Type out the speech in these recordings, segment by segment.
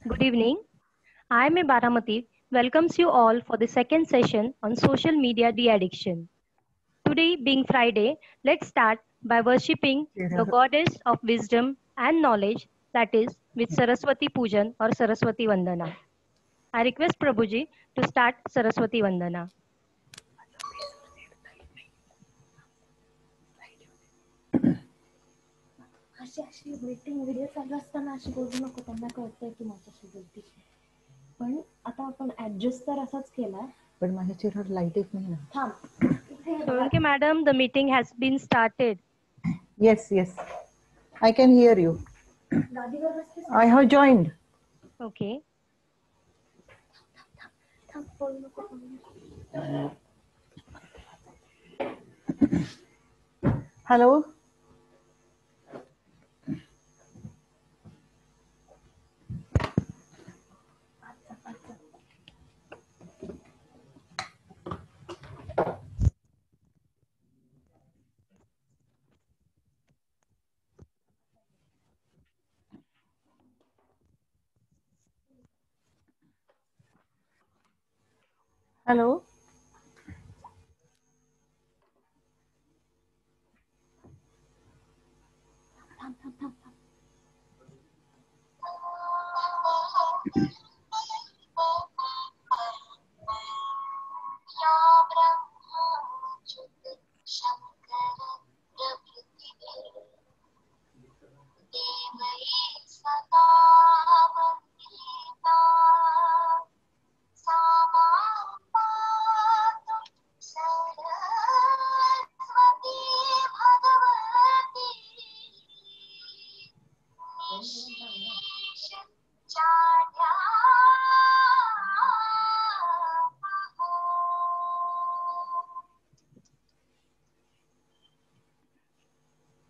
Good evening. I am Baramati. Welcomes you all for the second session on social media de-addiction. Today, being Friday, let's start by worshipping the goddess of wisdom and knowledge, that is, with Saraswati Pujan or Saraswati Vandana. I request Prabhuji to start Saraswati Vandana. अशी waiting video चालू असताना अशी बोलू नको, त्यांना कळतंय की माझ्याशी बोलती, पण आता आपण ऍडजस्ट तर असाच केलाय. पण माझ्या चेहऱ्यावर लाईट येत नाही ना. थांब. Solanke madam, the meeting has been started. Yes, I can hear you. I have joined. Okay. थांब, बोलू नको. Hello. Hello.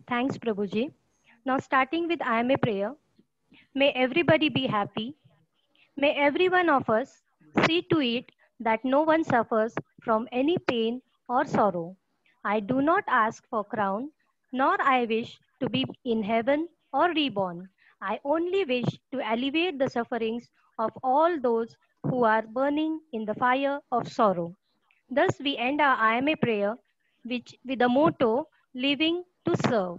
Thanks, Prabhuji. Now, starting with I am a prayer. May everybody be happy. May every one of us see to it that no one suffers from any pain or sorrow. I do not ask for crown, nor I wish to be in heaven or reborn. I only wish to alleviate the sufferings of all those who are burning in the fire of sorrow. Thus we end our I am a prayer which with the motto living to serve.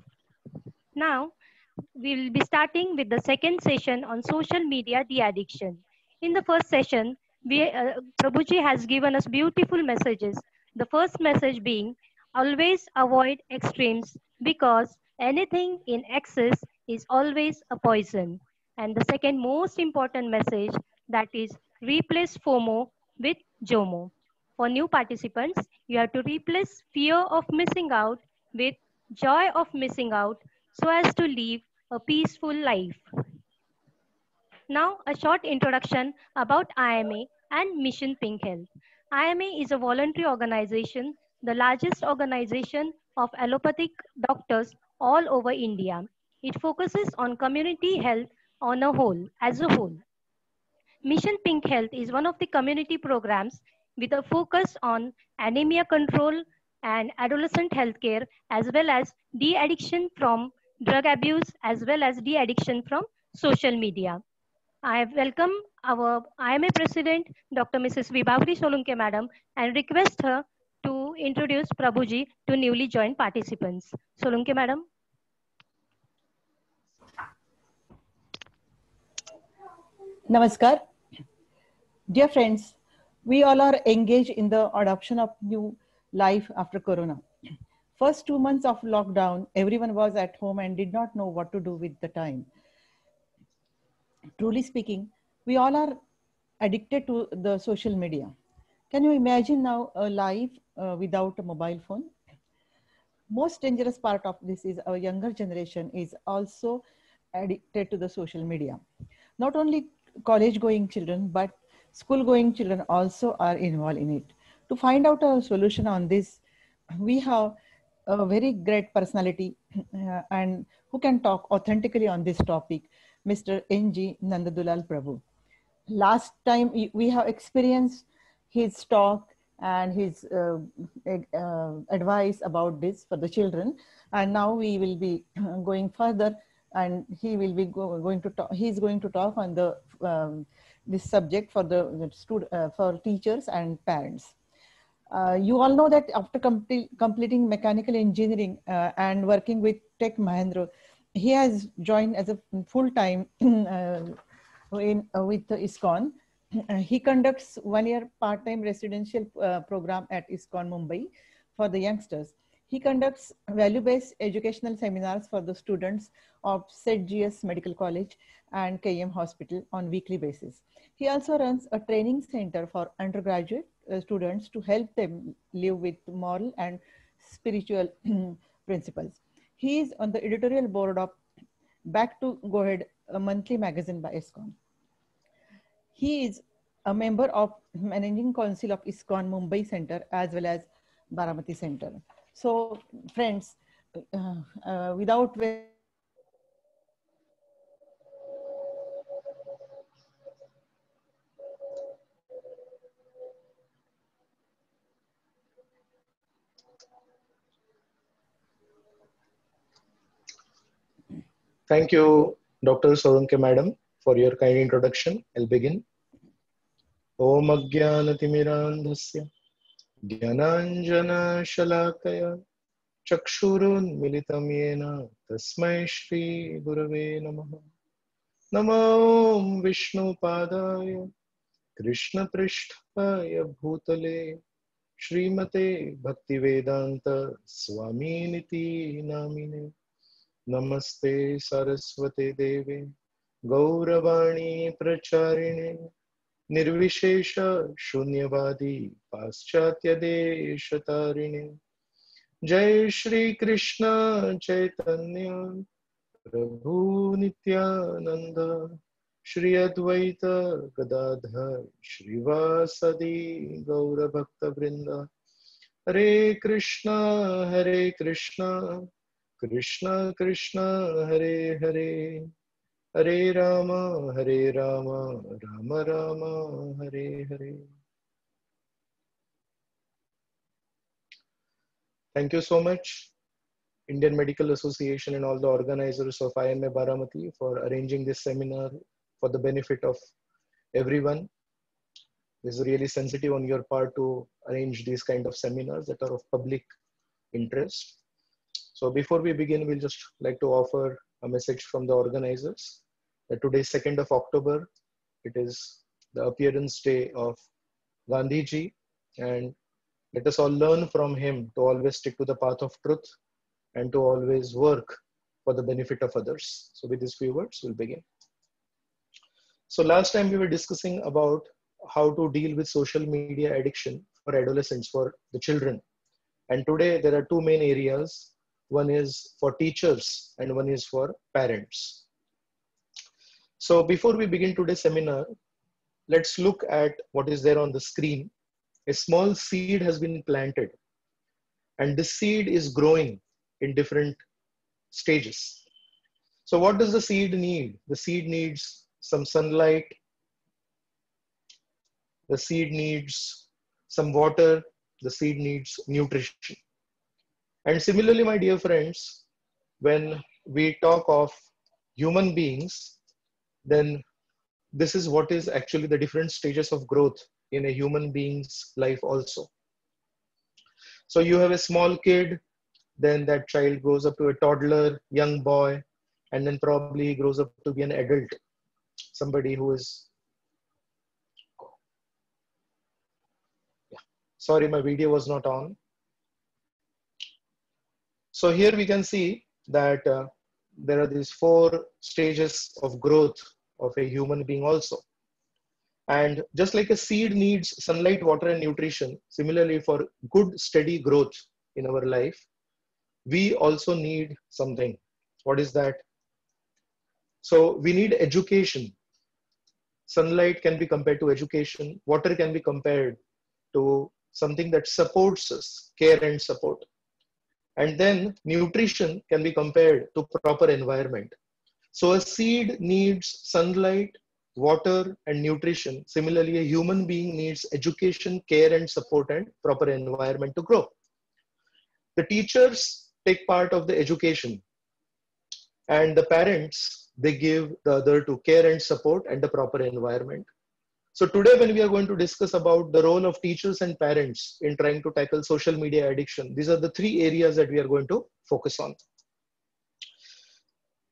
Now, we will be starting with the second session on social media de-addiction. In the first session, Prabhuji has given us beautiful messages. The first message being, always avoid extremes because anything in excess is always a poison. And the second most important message, that is, replace FOMO with JOMO. For new participants, you have to replace fear of missing out with joy of missing out so as to live a peaceful life. Now, a short introduction about IMA and Mission Pink Health. IMA is a voluntary organization, the largest organization of allopathic doctors all over India. It focuses on community health on a whole, as a whole. Mission Pink Health is one of the community programs with a focus on anemia control and adolescent healthcare, as well as de-addiction from drug abuse, as well as de-addiction from social media. I welcome our IMA President, Dr. Mrs. Vibhavri Solunke Madam, and request her to introduce Prabhuji to newly joined participants. Solunke Madam. Namaskar. Dear friends, we all are engaged in the adoption of new life after Corona. First 2 months of lockdown, everyone was at home and did not know what to do with the time. Truly speaking, we all are addicted to the social media. Can you imagine now a life without a mobile phone? Most dangerous part of this is our younger generation is also addicted to the social media. Not only college going children, but school going children also are involved in it. To find out a solution on this, we have a very great personality and who can talk authentically on this topic, Mr. N.G. Nanda Dulal Prabhu. Last time we have experienced his talk and his advice about this for the children, and now we will be going further, and he will be going to talk. He is going to talk on the this subject for for teachers and parents. You all know that after completing mechanical engineering and working with Tech Mahindra, he has joined as a full-time with ISKCON. He conducts 1-year part-time residential program at ISKCON Mumbai for the youngsters. He conducts value-based educational seminars for the students of SETGS Medical College and KM Hospital on weekly basis. He also runs a training center for undergraduate students to help them live with moral and spiritual principles. He is on the editorial board of Back to Go Ahead, a monthly magazine by ISKCON. He is a member of Managing Council of ISKCON Mumbai Center as well as Baramati Center. So, friends, without wasting any time, Thank you, Dr. Solanke Madam, for your kind introduction. I'll begin. Om Ajnanatimirandhasya Jnananjana Shalakaya Chakshurun Militam Yena Tasmai Shri Gurave Namaha Namo Vishnu Padaya Krishna Prishtaya Bhutale Srimate Bhaktivedanta Swami Niti Namine Namaste Saraswate Deve Gauravani Pracharine Nirvishesha Shunyavadi Paschatya Deshatarine Jai Shri Krishna Chaitanya Prabhu Nityananda Shri Advaita Gadadhar Shrivasadi Gaura Bhakta Vrinda Hare Krishna Krishna Krishna Hare Hare Hare Rama Rama Rama Hare Hare. Thank you so much, Indian Medical Association and all the organizers of IMA Baramati, for arranging this seminar for the benefit of everyone. This is really sensitive on your part to arrange these kind of seminars that are of public interest. So before we begin, we'll just like to offer a message from the organizers that today, 2nd of October, it is the appearance day of Gandhiji, and let us all learn from him to always stick to the path of truth and to always work for the benefit of others. So with these few words, we'll begin. So last time we were discussing about how to deal with social media addiction for adolescents, for the children. And today there are two main areas. One is for teachers and one is for parents. So before we begin today's seminar, let's look at what is there on the screen. A small seed has been planted, and this seed is growing in different stages. So what does the seed need? The seed needs some sunlight. The seed needs some water. The seed needs nutrition. And similarly, my dear friends, when we talk of human beings, then this is what is actually the different stages of growth in a human being's life also. So you have a small kid, then that child grows up to a toddler, young boy, and then probably grows up to be an adult, somebody who is, sorry, my video was not on. So here we can see that there are these 4 stages of growth of a human being also. And just like a seed needs sunlight, water, and nutrition, similarly for good, steady growth in our life, we also need something. What is that? So we need education. Sunlight can be compared to education. Water can be compared to something that supports us, care and support. And then nutrition can be compared to proper environment. So a seed needs sunlight, water, and nutrition. Similarly, a human being needs education, care, and support, and proper environment to grow. The teachers take part of the education, and the parents they give the other to care and support and the proper environment. So today when we are going to discuss about the role of teachers and parents in trying to tackle social media addiction, these are the three areas that we are going to focus on.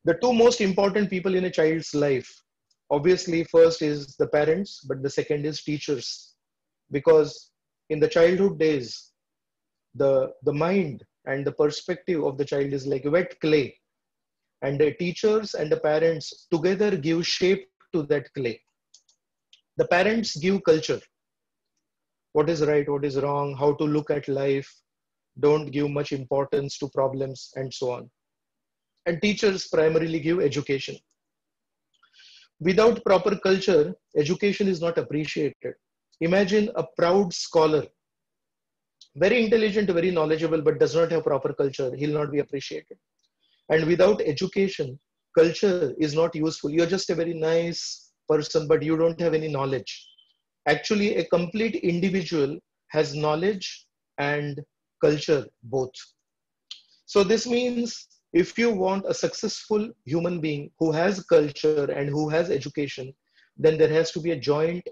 The two most important people in a child's life, obviously first is the parents, but the second is teachers. Because in the childhood days, the mind and the perspective of the child is like wet clay. And the teachers and the parents together give shape to that clay. The parents give culture. What is right, what is wrong, how to look at life, don't give much importance to problems, and so on. And teachers primarily give education. Without proper culture, education is not appreciated. Imagine a proud scholar, very intelligent, very knowledgeable, but does not have proper culture, he'll not be appreciated. And without education, culture is not useful. You're just a very nice person, but you don't have any knowledge. Actually, a complete individual has knowledge and culture both. So this means if you want a successful human being who has culture and who has education, then there has to be a joint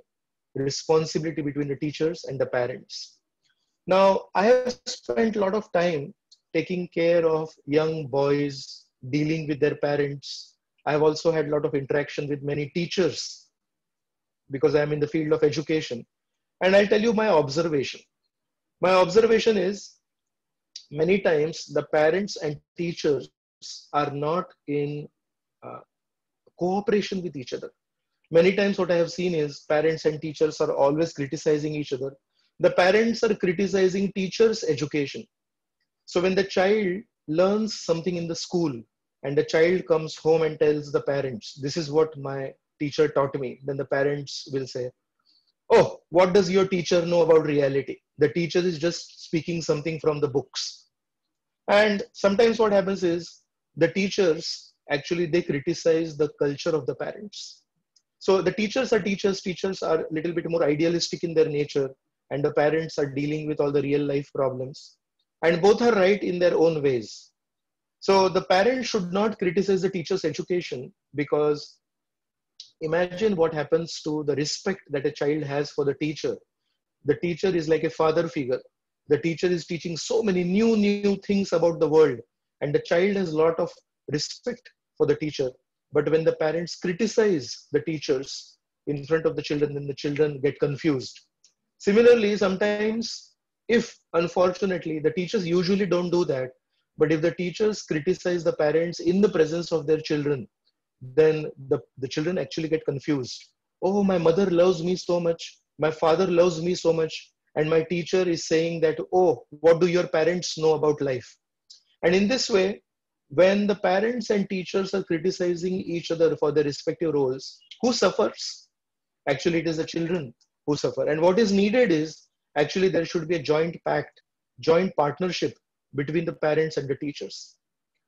responsibility between the teachers and the parents. Now, I have spent a lot of time taking care of young boys, dealing with their parents. I have also had a lot of interaction with many teachers because I am in the field of education. And I'll tell you my observation. My observation is many times the parents and teachers are not in uh, cooperation with each other. Many times what I have seen is parents and teachers are always criticizing each other. The parents are criticizing teachers' education. So when the child learns something in the school and the child comes home and tells the parents, this is what my teacher taught me, then the parents will say, oh, what does your teacher know about reality? The teacher is just speaking something from the books. And sometimes what happens is the teachers, actually they criticize the culture of the parents. So the teachers are teachers are a little bit more idealistic in their nature, and the parents are dealing with all the real life problems. And both are right in their own ways. So the parents should not criticize the teacher's education, because imagine what happens to the respect that a child has for the teacher. The teacher is like a father figure. The teacher is teaching so many new things about the world, and the child has a lot of respect for the teacher. But when the parents criticize the teachers in front of the children, then the children get confused. Similarly, sometimes, if unfortunately, the teachers usually don't do that, but if the teachers criticize the parents in the presence of their children, then the children actually get confused. Oh, my mother loves me so much, my father loves me so much, and my teacher is saying that, oh, what do your parents know about life? And in this way, when the parents and teachers are criticizing each other for their respective roles, who suffers? Actually, it is the children who suffer. And what is needed is, actually there should be a joint pact, joint partnership between the parents and the teachers.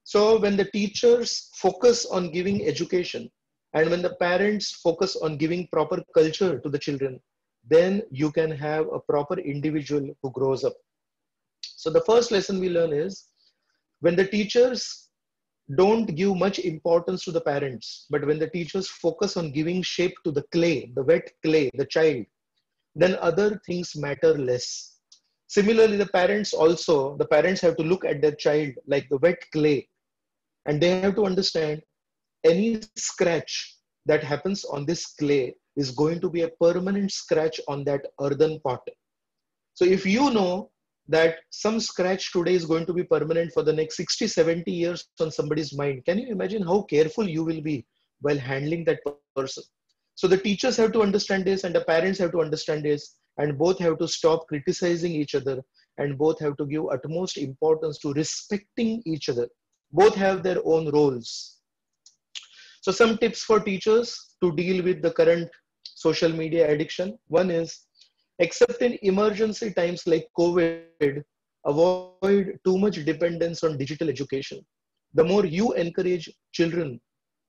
So when the teachers focus on giving education, and when the parents focus on giving proper culture to the children, then you can have a proper individual who grows up. So the first lesson we learn is, when the teachers don't give much importance to the parents, but when the teachers focus on giving shape to the clay, the wet clay, the child, then other things matter less. Similarly, the parents have to look at their child like the wet clay, and they have to understand any scratch that happens on this clay is going to be a permanent scratch on that earthen pot. So if you know that some scratch today is going to be permanent for the next 60, 70 years on somebody's mind, can you imagine how careful you will be while handling that person? So the teachers have to understand this, and the parents have to understand this, and both have to stop criticizing each other, and both have to give utmost importance to respecting each other. Both have their own roles. So some tips for teachers to deal with the current social media addiction. One is, except in emergency times like COVID, avoid too much dependence on digital education. The more you encourage children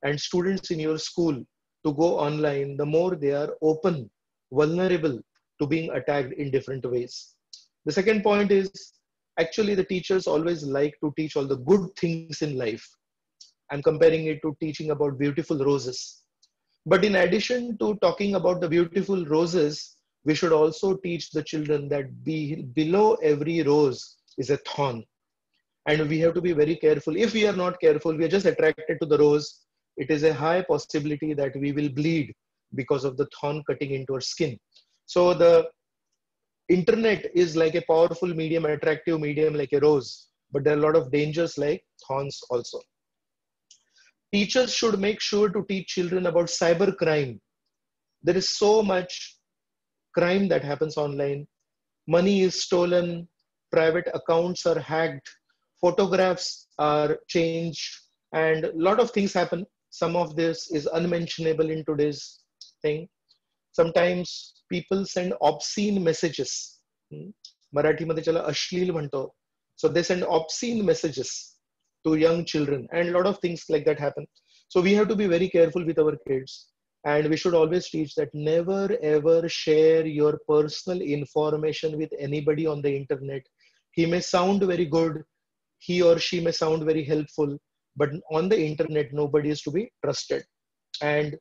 and students in your school to go online, the more they are open, vulnerable to being attacked in different ways. The second point is, actually the teachers always like to teach all the good things in life. I'm comparing it to teaching about beautiful roses. But in addition to talking about the beautiful roses, we should also teach the children that below every rose is a thorn. And we have to be very careful. If we are not careful, we are just attracted to the rose. It is a high possibility that we will bleed because of the thorn cutting into our skin. So the internet is like a powerful medium, attractive medium like a rose, but there are a lot of dangers like thorns also. Teachers should make sure to teach children about cyber crime. There is so much crime that happens online. Money is stolen, private accounts are hacked, photographs are changed, and a lot of things happen. Some of this is unmentionable in today's thing. Sometimes people send obscene messages. मराठीमध्ये त्याला अश्लील म्हणतो. So they send obscene messages to young children, and a lot of things like that happen. So we have to be very careful with our kids, and we should always teach that never ever share your personal information with anybody on the internet. He may sound very good, he or she may sound very helpful, but on the internet nobody is to be trusted. And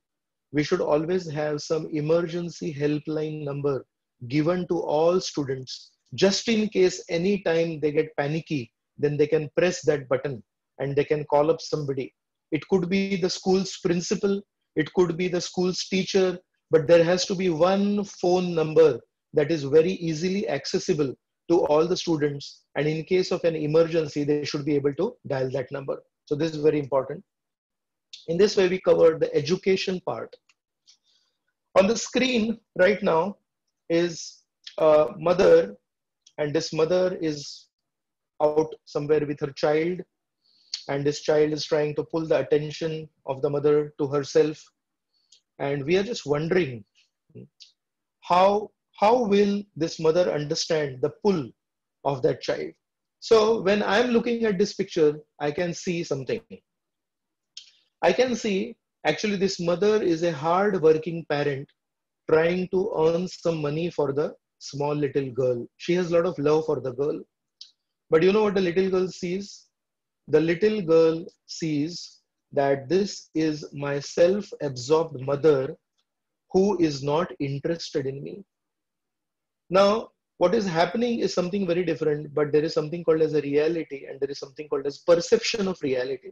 we should always have some emergency helpline number given to all students, just in case any time they get panicky, then they can press that button and they can call up somebody. It could be the school's principal, it could be the school's teacher, but there has to be one phone number that is very easily accessible to all the students, and in case of an emergency they should be able to dial that number. So this is very important. In this way, we covered the education part. On the screen right now is a mother, and this mother is out somewhere with her child, and this child is trying to pull the attention of the mother to herself. And we are just wondering how will this mother understand the pull of that child. So when I'm looking at this picture, I can see something. I can see actually this mother is a hard working parent trying to earn some money for the small little girl. She has a lot of love for the girl. But you know what the little girl sees? The little girl sees that this is my self-absorbed mother who is not interested in me. Now, what is happening is something very different, but there is something called as a reality, and there is something called as perception of reality.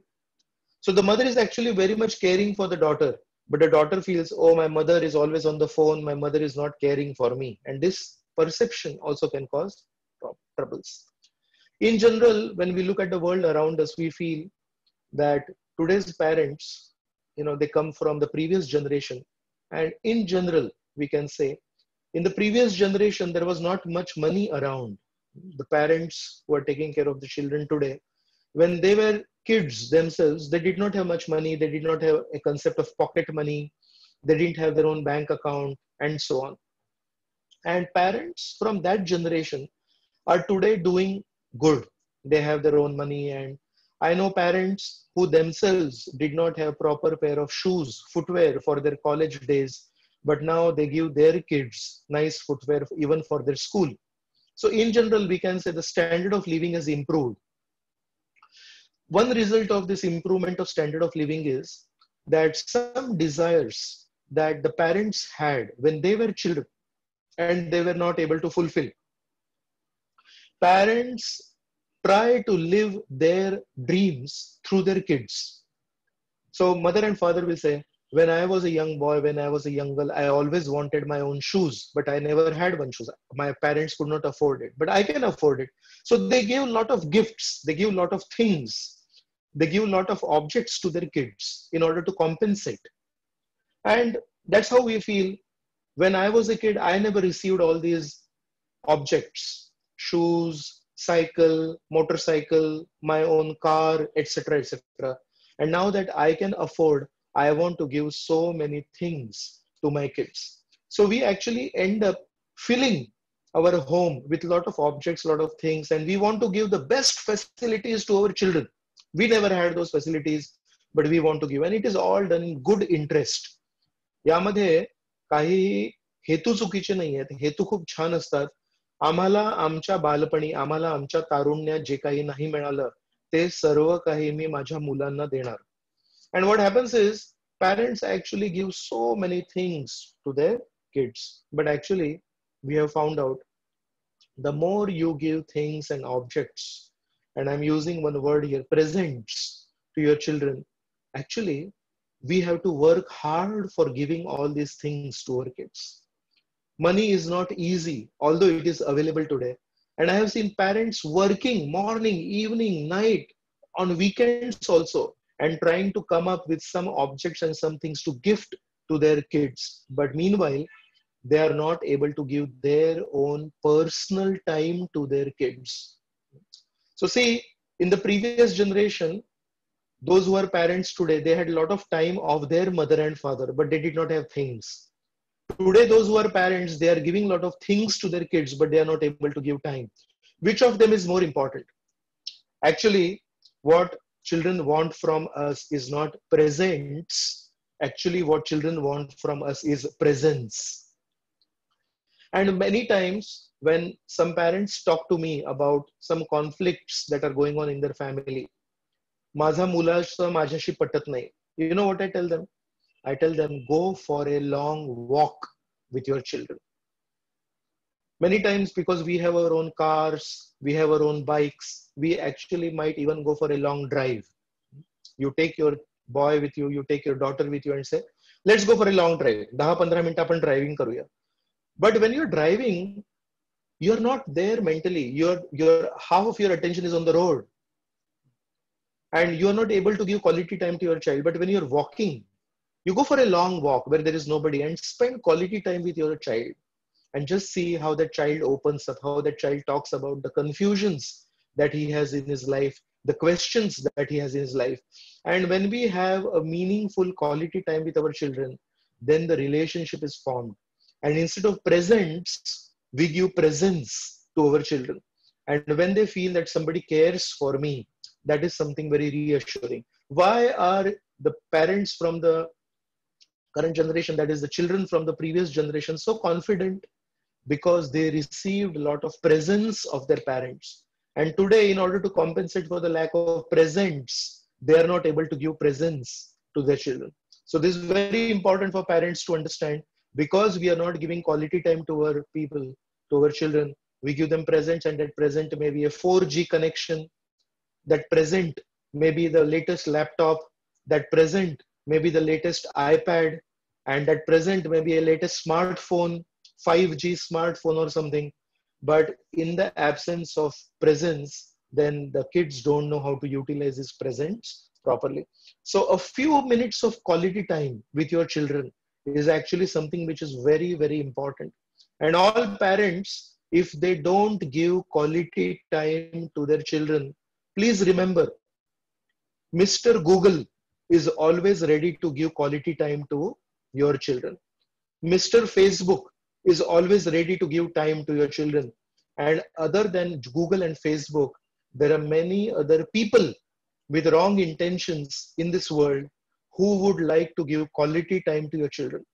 So the mother is actually very much caring for the daughter, but the daughter feels, oh, my mother is always on the phone, my mother is not caring for me. And this perception also can cause troubles. In general, when we look at the world around us, we feel that today's parents, they come from the previous generation. And in general, we can say, in the previous generation, there was not much money around. The parents who are taking care of the children today, when they were kids themselves, they did not have much money. They did not have a concept of pocket money. They didn't have their own bank account and so on. And parents from that generation are today doing good. They have their own money. And I know parents who themselves did not have proper pair of shoes, footwear for their college days, but now they give their kids nice footwear even for their school. So in general, we can say the standard of living has improved. One result of this improvement of standard of living is that some desires that the parents had when they were children and they were not able to fulfill, parents try to live their dreams through their kids. So mother and father will say, when I was a young boy, when I was a young girl, I always wanted my own shoes, but I never had one shoes. My parents could not afford it, but I can afford it. So they give a lot of gifts. They give a lot of things. They give a lot of objects to their kids in order to compensate. And that's how we feel. When I was a kid, I never received all these objects, shoes, cycle, motorcycle, my own car, etc., etc. And now that I can afford, I want to give so many things to my kids. So we actually end up filling our home with a lot of objects, a lot of things, and we want to give the best facilities to our children. We never had those facilities, but we want to give, and it is all done in good interest. यामध्ये काही हेतू चुकीचे नाही आहेत, हेतू खूप छान असतात. आम्हाला आमच्या बालपणी, आम्हाला आमच्या तारुण्यात जे काही नाही मिळालं, ते सर्व काही मी माझ्या मुलांना देणार. And what happens is parents actually give so many things to their kids. But actually, we have found out the more you give things and objects, and I'm using one word here, presents to your children, actually, we have to work hard for giving all these things to our kids. Money is not easy, although it is available today. And I have seen parents working morning, evening, night, on weekends also, and trying to come up with some objects and some things to gift to their kids. But meanwhile, they are not able to give their own personal time to their kids. So, see, in the previous generation, those who are parents today, they had a lot of time of their mother and father, but they did not have things. Today, those who are parents, they are giving a lot of things to their kids, but they are not able to give time. Which of them is more important? Actually, what children want from us is not presents. Actually, what children want from us is presence. And many times, when some parents talk to me about some conflicts that are going on in their family, माझा मुलाचं माझ्याशी पटत नाही. You know what I tell them? I tell them, go for a long walk with your children. Many times, because we have our own cars, we have our own bikes, we actually might even go for a long drive. You take your boy with you, you take your daughter with you and say, let's go for a long drive. 10-15 minutes आपण driving करूया. But when you're driving, you're not there mentally. Your half of your attention is on the road. And you're not able to give quality time to your child. But when you're walking, you go for a long walk where there is nobody and spend quality time with your child and just see how that child opens up, how that child talks about the confusions that he has in his life, the questions that he has in his life. And when we have a meaningful quality time with our children, then the relationship is formed. And instead of presents, we give presence to our children. And when they feel that somebody cares for me, that is something very reassuring. Why are the parents from the current generation, that is the children from the previous generation, so confident? Because they received a lot of presence of their parents. And today, in order to compensate for the lack of presents, they are not able to give presence to their children. So this is very important for parents to understand. Because we are not giving quality time to our people, to our children, we give them presents, and that present may be a 4G connection. That present may be the latest laptop. That present may be the latest iPad. And that present may be a latest smartphone, 5G smartphone or something. But in the absence of presence, then the kids don't know how to utilize these presents properly. So a few minutes of quality time with your children is actually something which is very, very important. And all parents, if they don't give quality time to their children, please remember, Mr. Google is always ready to give quality time to your children. Mr. Facebook is always ready to give time to your children. And other than Google and Facebook, there are many other people with wrong intentions in this world who would like to give quality time to your children.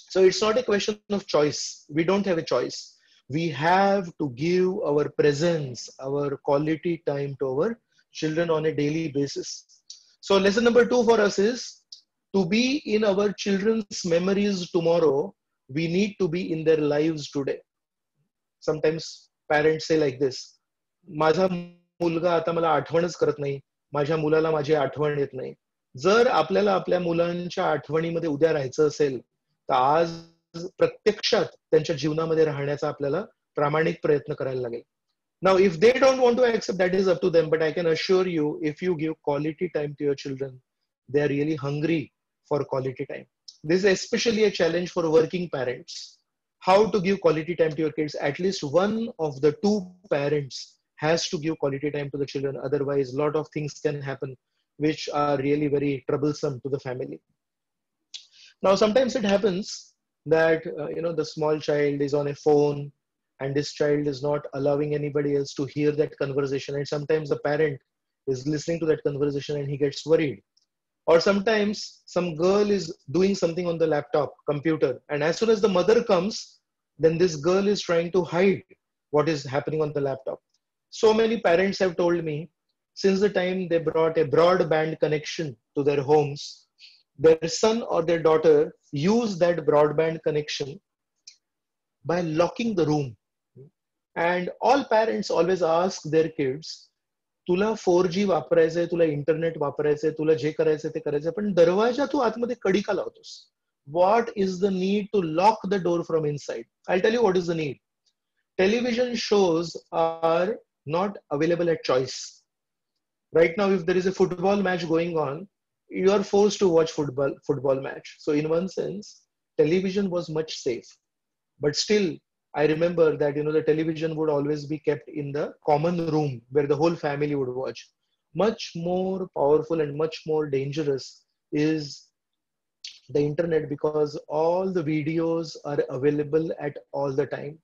So it's not a question of choice. We don't have a choice. We have to give our presence, our quality time to our children on a daily basis. So lesson number 2 for us is to be in our children's memories tomorrow. We need to be in their lives today. Sometimes parents say like this, माझा मुलगा आता मला आठवणच करत नाही, माझ्या मुलाला माझी आठवण येत नाही. जर आपल्याला आपल्या मुलांच्या आठवणीमध्ये उद्या राहायचं असेल, तर आज प्रत्यक्षात त्यांच्या जीवनामध्ये राहण्याचा आपल्याला प्रामाणिक प्रयत्न करायला लागेल. Now, if they don't want to accept, that is up to them. But I can assure you, if you give quality time to your children, they are really hungry for quality time. This is especially a challenge for working parents. How to give quality time to your kids? At least one of the two parents has to give quality time to the children. Otherwise, a lot of things can happen which are really very troublesome to the family. Now, sometimes it happens that the small child is on a phone and this child is not allowing anybody else to hear that conversation. And sometimes the parent is listening to that conversation and he gets worried. Or sometimes some girl is doing something on the laptop, computer, and as soon as the mother comes, then this girl is trying to hide what is happening on the laptop. So many parents have told me since the time they brought a broadband connection to their homes, their son or their daughter use that broadband connection by locking the room. And all parents always ask their kids, तुला 4G वापरायचंय, तुला internet वापरायचंय, तुला जे करायचंय ते करायचंय, पण दरवाजा तू आतमध्ये कडी का लावतोस? What is the need to lock the door from inside? I'll tell you what is the need. Television shows are not available at choice. Right now, if there is a football match going on, you are forced to watch football match. So in one sense, television was much safe. But still, I remember that the television would always be kept in the common room where the whole family would watch. Much more powerful and much more dangerous is the internet, because all the videos are available at all the time.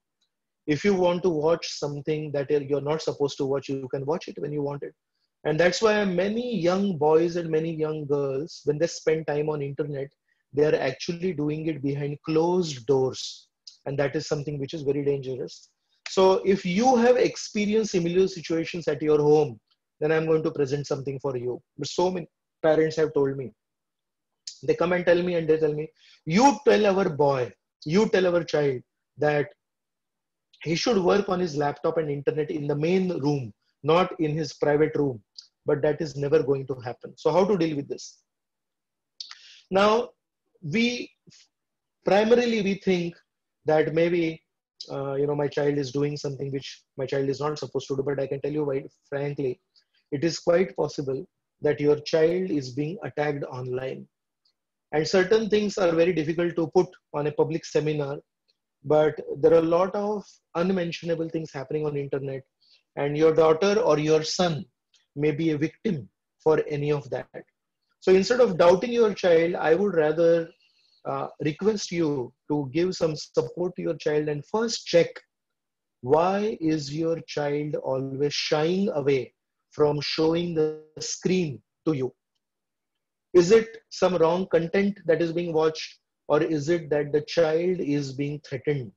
If you want to watch something that you're not supposed to watch, you can watch it when you want it. And that's why many young boys and many young girls, when they spend time on internet, they are actually doing it behind closed doors. And that is something which is very dangerous. So if you have experienced similar situations at your home, then I'm going to present something for you. But so many parents have told me. They come and tell me, and they tell me, you tell our boy, you tell our child that he should work on his laptop and internet in the main room, not in his private room. But that is never going to happen. So how to deal with this? Now, primarily we think that maybe, my child is doing something which my child is not supposed to do. But I can tell you why, frankly, it is quite possible that your child is being attacked online. And certain things are very difficult to put on a public seminar, but there are a lot of unmentionable things happening on the internet, and your daughter or your son may be a victim for any of that. So instead of doubting your child, I would rather request you to give some support to your child and first check, why is your child always shying away from showing the screen to you? Is it some wrong content that is being watched, or is it that the child is being threatened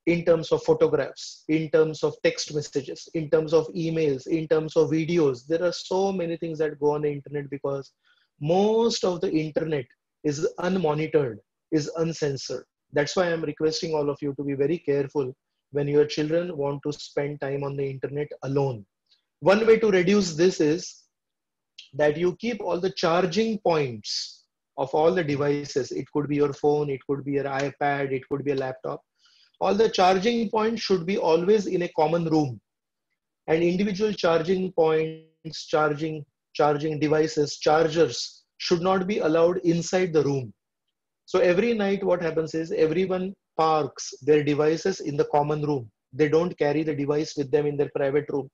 in terms of photographs, in terms of text messages, in terms of emails, in terms of videos? There are so many things that go on the internet because most of the internet is unmonitored, is uncensored. That's why I'm requesting all of you to be very careful when your children want to spend time on the internet alone. One way to reduce this is that you keep all the charging points of all the devices. It could be your phone, it could be your iPad, it could be a laptop. All the charging points should be always in a common room, and individual charging points, charging devices, chargers should not be allowed inside the room. So every night what happens is everyone parks their devices in the common room. They don't carry the device with them in their private room,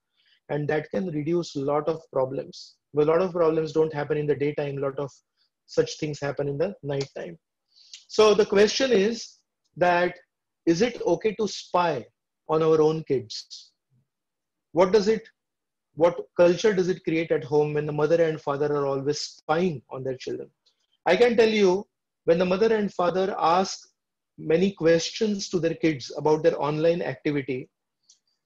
and that can reduce a lot of problems. But a lot of problems don't happen in the daytime. A lot of such things happen in the night time. So the question is that, is it okay to spy on our own kids? What culture does it create at home when the mother and father are always spying on their children? I can tell you, when the mother and father ask many questions to their kids about their online activity,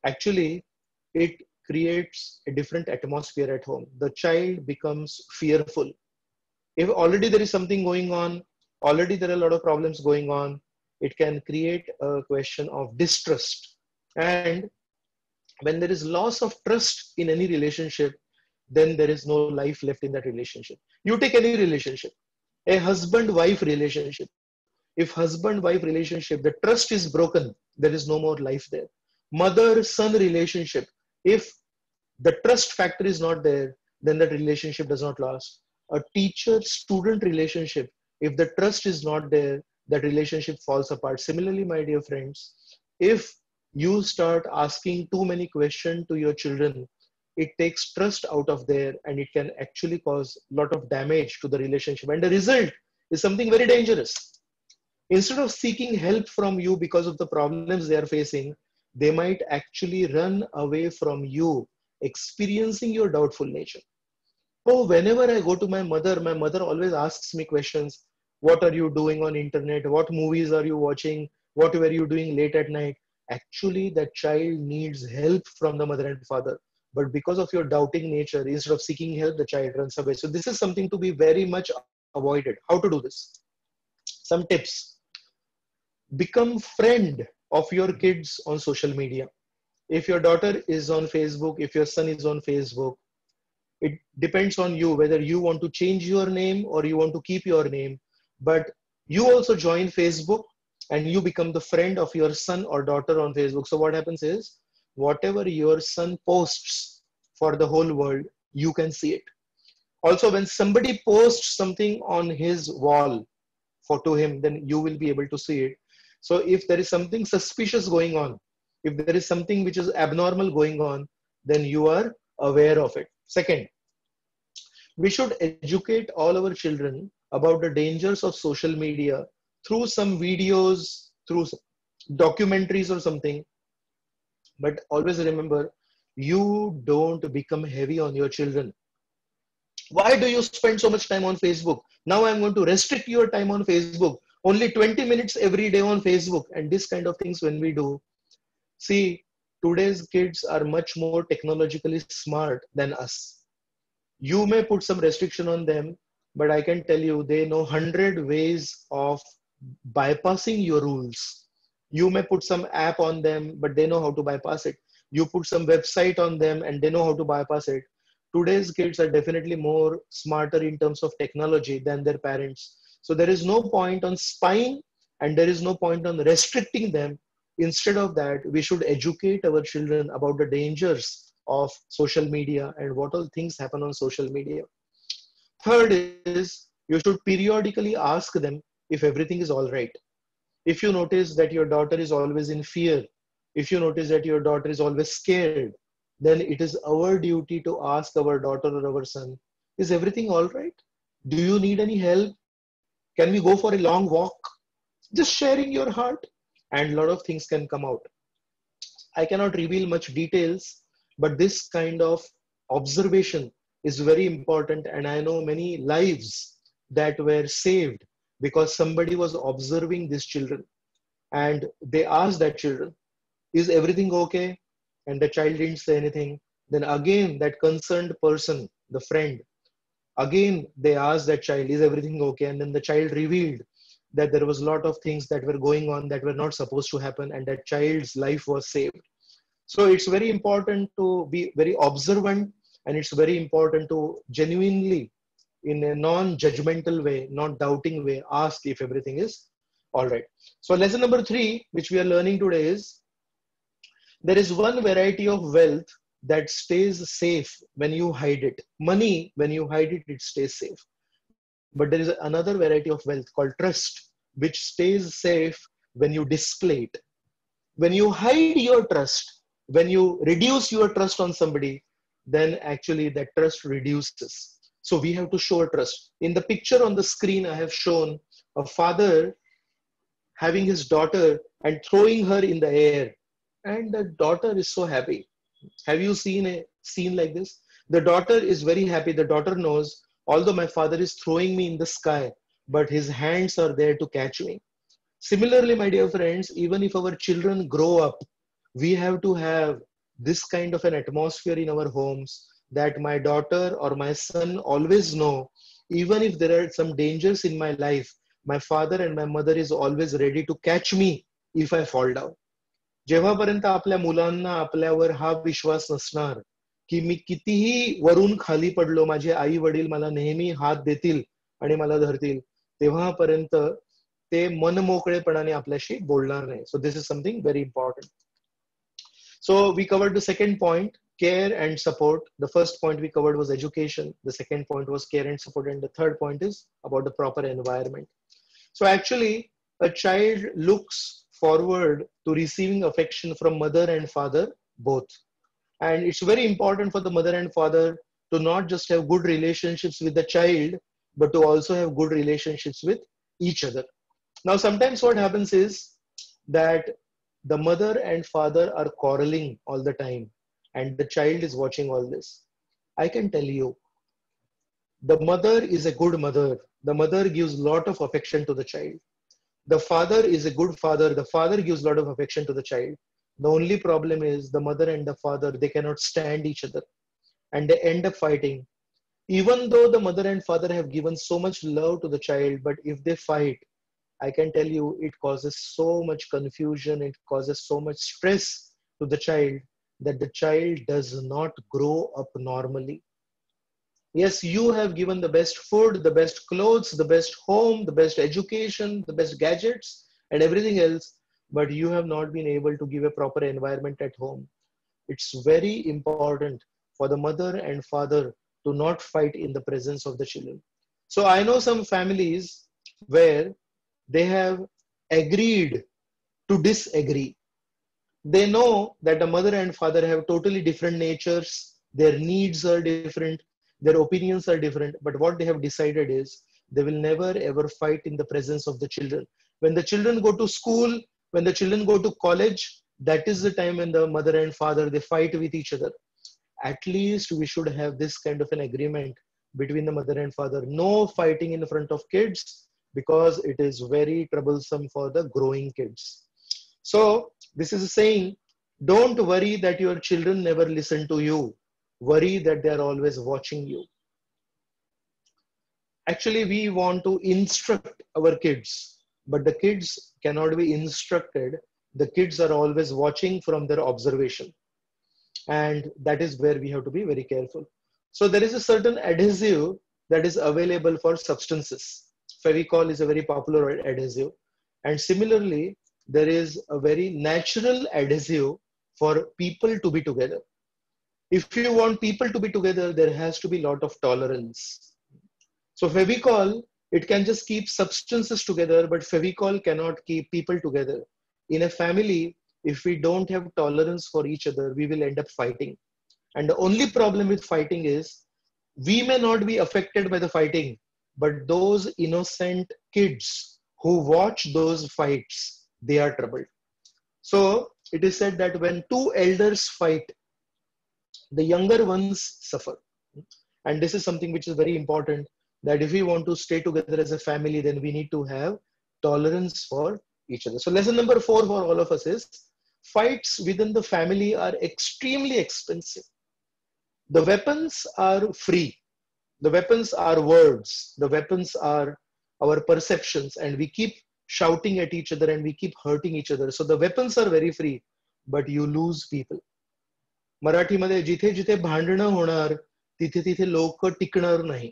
actually it creates a different atmosphere at home. The child becomes fearful. If already there is something going on, already there are a lot of problems going on, it can create a question of distrust. And when there is loss of trust in any relationship, then there is no life left in that relationship. You take any relationship, a husband-wife relationship. If husband-wife relationship, the trust is broken, there is no more life there. Mother-son relationship, if the trust factor is not there, then that relationship does not last. A teacher-student relationship, if the trust is not there, that relationship falls apart. Similarly, my dear friends, if you start asking too many questions to your children, it takes trust out of there, and it can actually cause a lot of damage to the relationship. And the result is something very dangerous. Instead of seeking help from you because of the problems they are facing, they might actually run away from you, experiencing your doubtful nature. Oh, whenever I go to my mother always asks me questions. What are you doing on internet? What movies are you watching? What were you doing late at night? Actually, that child needs help from the mother and father. but because of your doubting nature, instead of seeking help, the child runs away. So this is something to be very much avoided. How to do this? Some tips. Become friend of your kids on social media. If your daughter is on Facebook, if your son is on Facebook, it depends on you whether you want to change your name or you want to keep your name. But you also join Facebook and you become the friend of your son or daughter on Facebook. So what happens is, whatever your son posts for the whole world, you can see it. Also, when somebody posts something on his wall for to him, then you will be able to see it. So if there is something suspicious going on, if there is something which is abnormal going on, then you are aware of it. Second, we should educate all our children about the dangers of social media through some videos, through documentaries or something. But always remember, you don't become heavy on your children. Why do you spend so much time on Facebook? Now I'm going to restrict your time on Facebook. Only 20 minutes every day on Facebook. And this kind of things when we do. See, today's kids are much more technologically smart than us. You may put some restriction on them, but I can tell you they know 100 ways of bypassing your rules. You may put some app on them, but they know how to bypass it. You put some website on them and they know how to bypass it. Today's kids are definitely more smarter in terms of technology than their parents. So there is no point on spying and there is no point on restricting them. Instead of that, we should educate our children about the dangers of social media and what all things happen on social media. Third is, you should periodically ask them if everything is all right. If you notice that your daughter is always in fear, if you notice that your daughter is always scared, then it is our duty to ask our daughter or our son, is everything all right? Do you need any help? Can we go for a long walk? Just sharing your heart, and a lot of things can come out. I cannot reveal much details, but this kind of observation is very important. And I know many lives that were saved because somebody was observing these children and they asked that children, is everything okay? And the child didn't say anything. Then again, that concerned person, the friend, again, they asked that child, is everything okay? And then the child revealed that there was a lot of things that were going on that were not supposed to happen, and that child's life was saved. So it's very important to be very observant, and it's very important to genuinely, in a non-judgmental way, not doubting way, ask if everything is all right. So lesson number 3, which we are learning today is, there is one variety of wealth that stays safe when you hide it. Money, when you hide it, it stays safe. But there is another variety of wealth called trust, which stays safe when you display it. When you hide your trust, when you reduce your trust on somebody, then actually that trust reduces. So we have to show trust. In the picture on the screen, I have shown a father having his daughter and throwing her in the air. And the daughter is so happy. Have you seen a scene like this? The daughter is very happy. The daughter knows, although my father is throwing me in the sky, but his hands are there to catch me. Similarly, my dear friends, even if our children grow up, we have to have this kind of an atmosphere in our homes that my daughter or my son always know, even if there are some dangers in my life, my father and my mother is always ready to catch me if I fall down. जेव्हापर्यंत आपल्या मुलांना आपल्यावर हा विश्वास नसणार की मी कितीही वरून खाली पडलो, माझे आई वडील मला नेहमी हात देतील आणि मला धरतील, तेव्हापर्यंत ते मनमोकळेपणाने आपल्याशी बोलणार नाही. So this is something very important. So we covered the second point, care and support. The first point we covered was education. The second point was care and support. And the third point is about the proper environment. So actually, a child looks forward to receiving affection from mother and father both. And it's very important for the mother and father to not just have good relationships with the child, but to also have good relationships with each other. Now, sometimes what happens is that the mother and father are quarreling all the time, and the child is watching all this. I can tell you, the mother is a good mother. The mother gives a lot of affection to the child. The father is a good father. The father gives a lot of affection to the child. The only problem is the mother and the father, they cannot stand each other and they end up fighting. Even though the mother and father have given so much love to the child, but if they fight, I can tell you it causes so much confusion, it causes so much stress to the child that the child does not grow up normally. Yes, you have given the best food, the best clothes, the best home, the best education, the best gadgets, and everything else, but you have not been able to give a proper environment at home. It's very important for the mother and father to not fight in the presence of the children. So I know some families where they have agreed to disagree. They know that the mother and father have totally different natures, their needs are different, their opinions are different, but what they have decided is they will never ever fight in the presence of the children. When the children go to school, when the children go to college, that is the time when the mother and father they fight with each other. At least we should have this kind of an agreement between the mother and father. No fighting in front of kids because it is very troublesome for the growing kids. So this is saying, don't worry that your children never listen to you. Worry that they are always watching you. Actually, we want to instruct our kids, but the kids cannot be instructed. The kids are always watching from their observation. And that is where we have to be very careful. So there is a certain adhesive that is available for substances. Fevicol is a very popular adhesive. And similarly, there is a very natural adhesive for people to be together. If you want people to be together, there has to be a lot of tolerance. So Fevicol, it can just keep substances together, but Fevicol cannot keep people together. In a family, if we don't have tolerance for each other, we will end up fighting. And the only problem with fighting is we may not be affected by the fighting, but those innocent kids who watch those fights, they are troubled. So it is said that when two elders fight, the younger ones suffer. And this is something which is very important, that if we want to stay together as a family, then we need to have tolerance for each other. So lesson number 4 for all of us is fights within the family are extremely expensive. The weapons are free. The weapons are words. The weapons are our perceptions, and we keep shouting at each other and we keep hurting each other. So the weapons are very free, but you lose people. मराठीमध्ये जिथे जिथे भांडणं होणार तिथे तिथे लोक टिकणार नाही.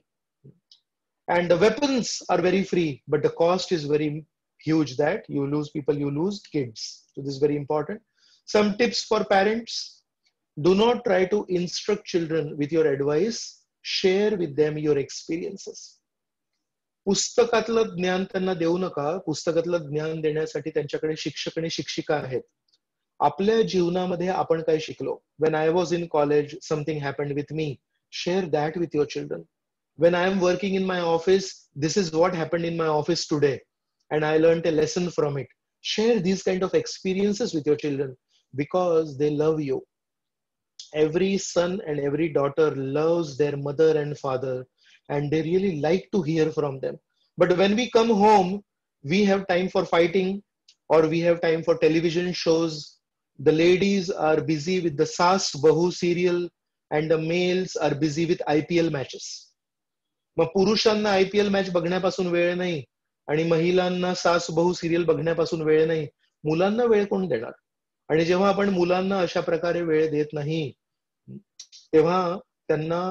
And the weapons are very free, but the cost is very huge, that you lose people, you lose kids. So this is very important. Some tips for parents: do not try to instruct children with your advice. Share with them your experiences. पुस्तकातलं ज्ञान त्यांना देऊ नका. पुस्तकातलं ज्ञान देण्यासाठी त्यांच्याकडे शिक्षक आणि शिक्षिका आहेत. आपल्या जीवनामध्ये आपण काय शिकलो? When I was in college, something happened with me. Share that with your children. When I am working in my office, this is what happened in my office today, and I learned a lesson from it. Share these kind of experiences with your children because they love you. Every son and every daughter loves their mother and father, and they really like to hear from them. But when we come home, we have time for fighting, or we have time for television shows. The ladies are busy with the Saas Bahu serial, and the males are busy with IPL matches. मग पुरुषांना IPL match बघण्यापासून वेळ नाही आणि महिलांना सास बहु serial बघण्यापासून वेळ नाही. मुलांना वेळ कोण देणार? आणि जेव्हा आपण मुलांना अशा प्रकारे वेळ देत नाही, तेव्हा त्यांना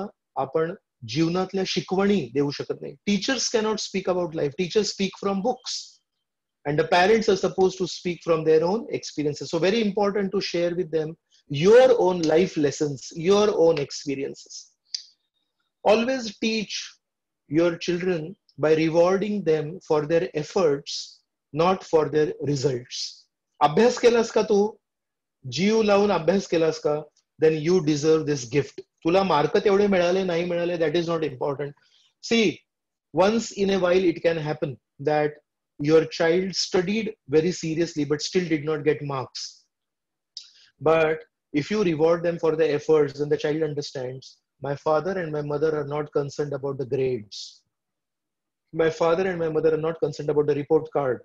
आपण जीवनातल्या शिकवणी देऊ शकत नाही. Teachers cannot speak about life. Teachers speak from books, and the parents are supposed to speak from their own experiences. So very important to share with them your own life lessons, your own experiences. Always teach your children by rewarding them for their efforts, not for their results. अभ्यास केलास का तू? जीव लावून अभ्यास केलास का? Then you deserve this gift. तुला मार्क तेवढे मिळाले नाही मिळाले, that is not important. See, once in a while it can happen that your child studied very seriously but still did not get marks. But if you reward them for their efforts, then the child understands, my father and my mother are not concerned about the grades. My father and my mother are not concerned about the report card.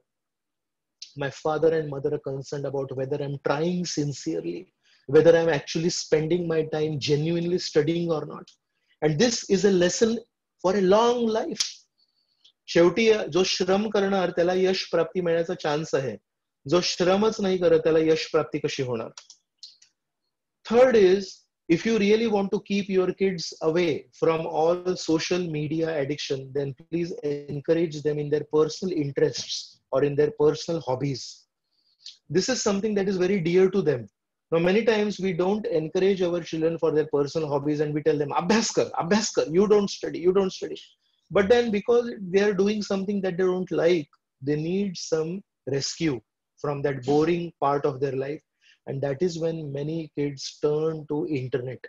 my father and mother are concerned about whether I'm trying sincerely, whether I'm actually spending my time genuinely studying or not. And this is a lesson for a long life. शेवटी जो श्रम करणार त्याला यश प्राप्ती मिळण्याचा chance आहे, जो श्रमच नाही करत त्याला यश प्राप्ती कशी होणार. Third is, if you really want to keep your kids away from all social media addiction, then please encourage them in their personal interests or in their personal hobbies. This is something that is very dear to them. Now, many times we don't encourage our children for their personal hobbies and we tell them, Abhyas kar, you don't study, you don't study. But then because they are doing something that they don't like, they need some rescue from that boring part of their life. And that is when many kids turn to internet.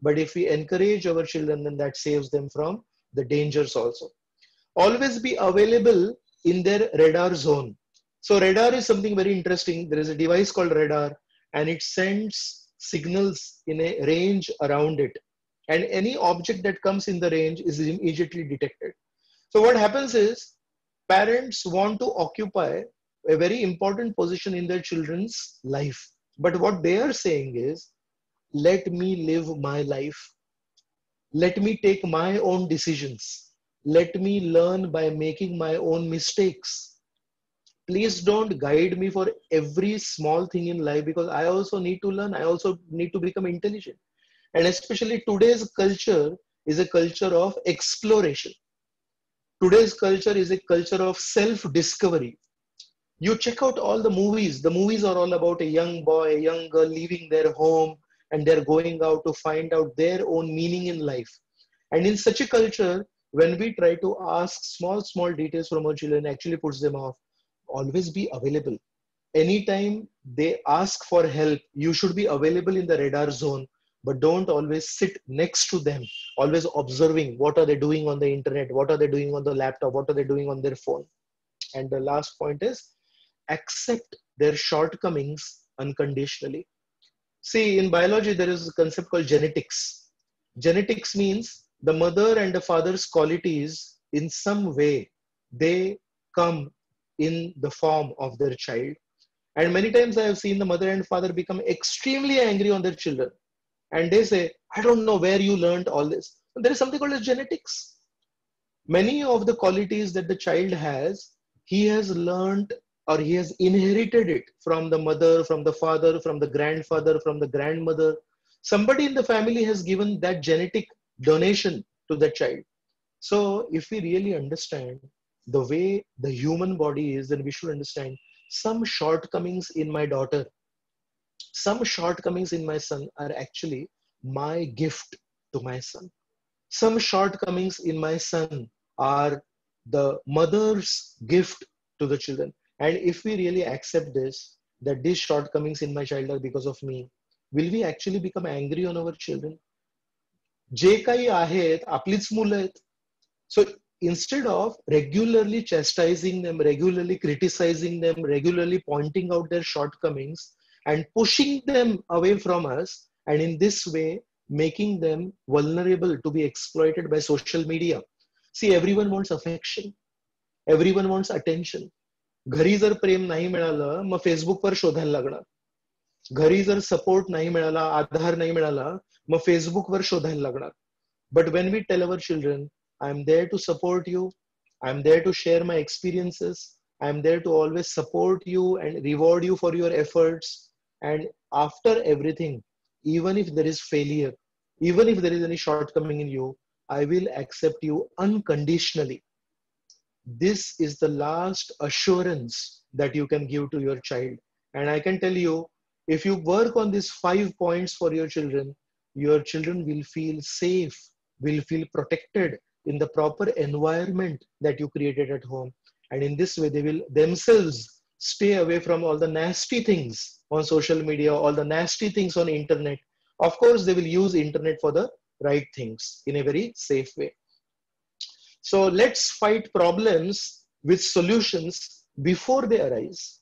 But if we encourage our children, then that saves them from the dangers also. Always be available in their radar zone. So radar is something very interesting. There is a device called radar and it sends signals in a range around it. And any object that comes in the range is immediately detected. So what happens is parents want to occupy a very important position in their children's life. But what they are saying is, let me live my life. Let me take my own decisions. Let me learn by making my own mistakes. Please don't guide me for every small thing in life, because I also need to learn. I also need to become intelligent. And especially today's culture is a culture of exploration. Today's culture is a culture of self-discovery. You check out all the movies. The movies are all about a young boy, a young girl leaving their home and they're going out to find out their own meaning in life. And in such a culture, when we try to ask small details from our children, actually puts them off. Always be available. Anytime they ask for help, you should be available in the radar zone, but don't always sit next to them, always observing what are they doing on the internet, what are they doing on the laptop, what are they doing on their phone. And the last point is, accept their shortcomings unconditionally. See, in biology, there is a concept called genetics. Genetics means the mother and the father's qualities, in some way, they come in the form of their child. And many times I have seen the mother and father become extremely angry on their children. And they say, I don't know where you learned all this. There is something called as genetics. Many of the qualities that the child has, he has learned or he has inherited it from the mother, from the father, from the grandfather, from the grandmother. Somebody in the family has given that genetic donation to the child. So if we really understand the way the human body is, then we should understand some shortcomings in my daughter, some shortcomings in my son are actually my gift to my son. Some shortcomings in my son are the mother's gift to the children. And if we really accept this, that these shortcomings in my child are because of me, will we actually become angry on our children? जे काही आहेत आपलीच मुलं आहेत. So instead of regularly chastising them, regularly criticizing them, regularly pointing out their shortcomings and pushing them away from us, and in this way making them vulnerable to be exploited by social media. See, everyone wants affection. Everyone wants attention. घरी जर प्रेम नाही मिळालं, मग फेसबुकवर शोधायला लागणार. घरी जर support नाही मिळाला, आधार नाही मिळाला, मग फेसबुकवर शोधायला लागणार. But when we tell our children, I'm there to support you, I'm there to share my experiences, I'm there to always support you and reward you for your efforts, and after everything, even if there is failure, even if there is any shortcoming in you, I will accept you unconditionally. This is the last assurance that you can give to your child. And I can tell you, if you work on these 5 points for your children will feel safe, will feel protected in the proper environment that you created at home. And in this way, they will themselves stay away from all the nasty things on social media, all the nasty things on internet. Of course, they will use internet for the right things in a very safe way. So let's fight problems with solutions before they arise.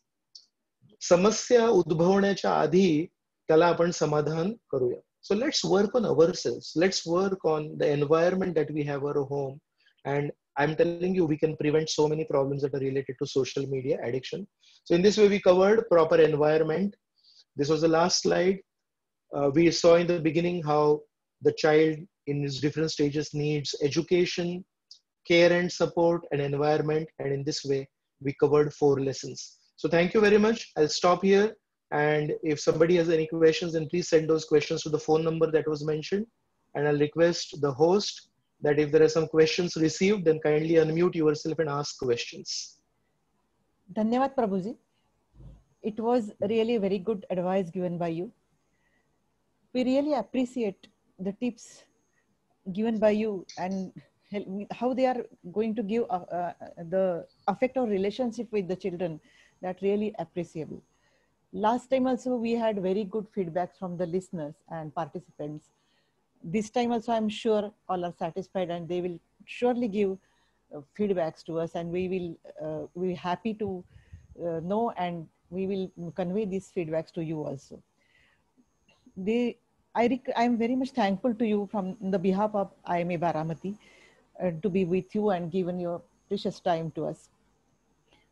समस्या उद्भवण्याच्या आधी त्याला आपण समाधान करूया. So let's work on ourselves. Let's work on the environment that we have our home. And I'm telling you, we can prevent so many problems that are related to social media addiction. So in this way, we covered proper environment. This was the last slide. We saw in the beginning how the child in its different stages needs education, care and support, and environment. And in this way, we covered 4 lessons. So thank you very much. I'll stop here. And if somebody has any questions, then please send those questions to the phone number that was mentioned. And I'll request the host that if there are some questions received, then kindly unmute yourself and ask questions. Dhanyavad Prabhuji. It was really very good advice given by you. We really appreciate the tips given by you and how they are going to give the affect our relationship with the children. That really appreciable. Last time also we had very good feedbacks from the listeners and participants. This time also I'm sure all are satisfied and they will surely give feedbacks to us, and we will be happy to know, and we will convey these feedbacks to you also. I'm very much thankful to you from the behalf of IMA Baramati to be with you and given your precious time to us.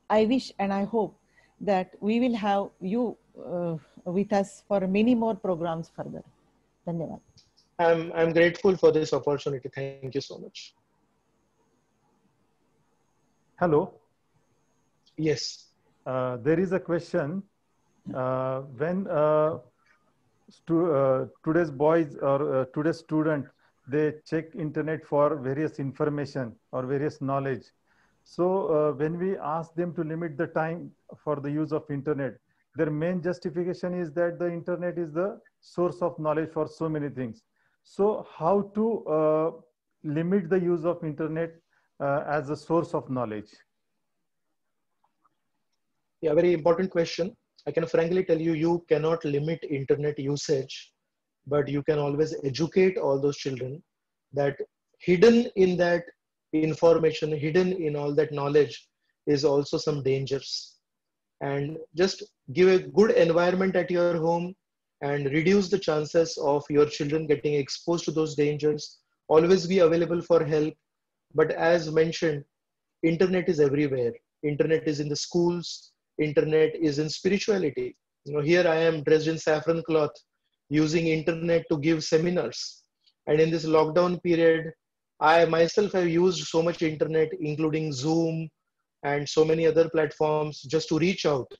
I wish and I hope that we will have you with us for many more programs further. Dhanyavad. I'm grateful for this opportunity. Thank you so much. Hello. Yes. There is a question. When today's boys or today's student, they check internet for various information or various knowledge. So when we ask them to limit the time for the use of internet, their main justification is that the internet is the source of knowledge for so many things. So how to limit the use of internet as a source of knowledge? Yeah, very important question. I can frankly tell you, you cannot limit internet usage, but you can always educate all those children that hidden in that information, hidden in all that knowledge is also some dangers. And just give a good environment at your home and reduce the chances of your children getting exposed to those dangers. Always be available for help. But as mentioned, internet is everywhere. Internet is in the schools. Internet is in spirituality. You know, here I am dressed in saffron cloth, using internet to give seminars. And in this lockdown period, I myself have used so much internet, including Zoom and so many other platforms, just to reach out.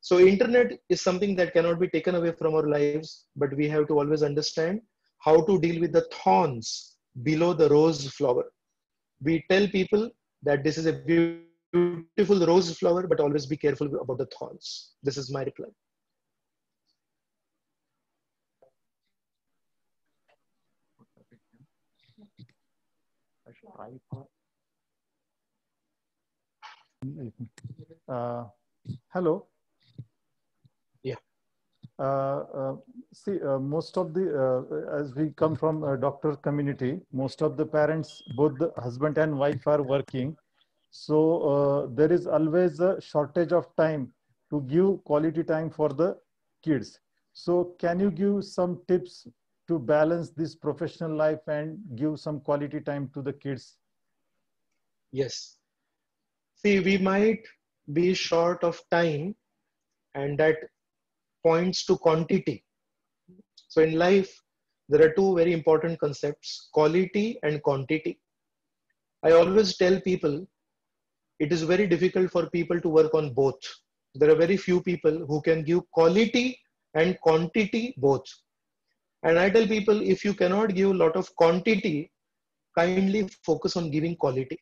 So internet is something that cannot be taken away from our lives, but we have to always understand how to deal with the thorns below the rose flower. We tell people that this is a beautiful rose flower, but always be careful about the thorns. This is my reply. Hello. Yeah. See, most of the, as we come from a doctor community, most of the parents, both the husband and wife are working. So there is always a shortage of time to give quality time for the kids. So can you give some tips to balance this professional life and give some quality time to the kids? Yes. See, we might be short of time, and that points to quantity. So in life, there are two very important concepts, quality and quantity. I always tell people it is very difficult for people to work on both. There are very few people who can give quality and quantity both. And I tell people, if you cannot give a lot of quantity, kindly focus on giving quality.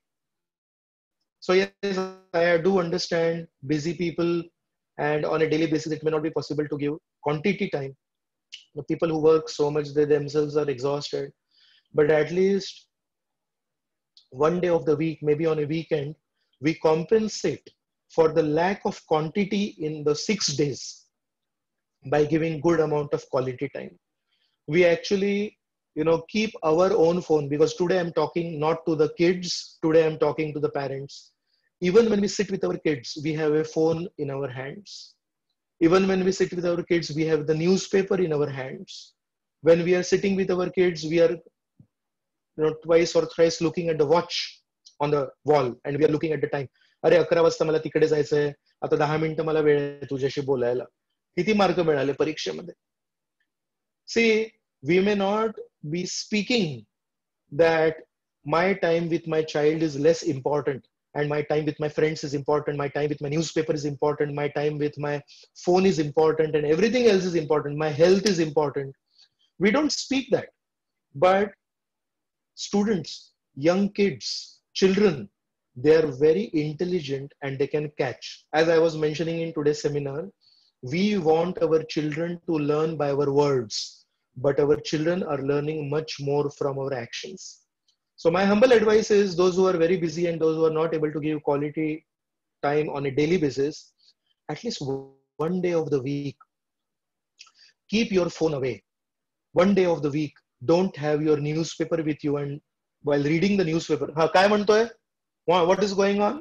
So yes, I do understand busy people, and on a daily basis, it may not be possible to give quantity time. The people who work so much, they themselves are exhausted. But at least one day of the week, maybe on a weekend, we compensate for the lack of quantity in the 6 days by giving good amount of quality time. We actually, keep our own phone, because today I'm talking not to the kids, today I'm talking to the parents. Even when we sit with our kids, we have a phone in our hands. Even when we sit with our kids, we have the newspaper in our hands. When we are sitting with our kids, we are twice or thrice looking at the watch. on the wall and we are looking at the time. अरे 11 वाजता मला तिकडे जायचंय, आता 10 मिनिटं मला वेळ आहे तुझ्याशी बोलायला. किती मार्क मिळाले परीक्षेमध्ये? See, we may not be speaking that my time with my child is less important and my time with my friends is important, my time with my newspaper is important, my time with my phone is important, and everything else is important, my health is important. We don't speak that. But students, young kids, children, they are very intelligent and they can catch. As I was mentioning in today's seminar, we want our children to learn by our words, but our children are learning much more from our actions. So my humble advice is those who are very busy and those who are not able to give quality time on a daily basis, at least one day of the week, keep your phone away. One day of the week, don't have your newspaper with you, and while reading the newspaper, काय म्हणतोय? What is going on?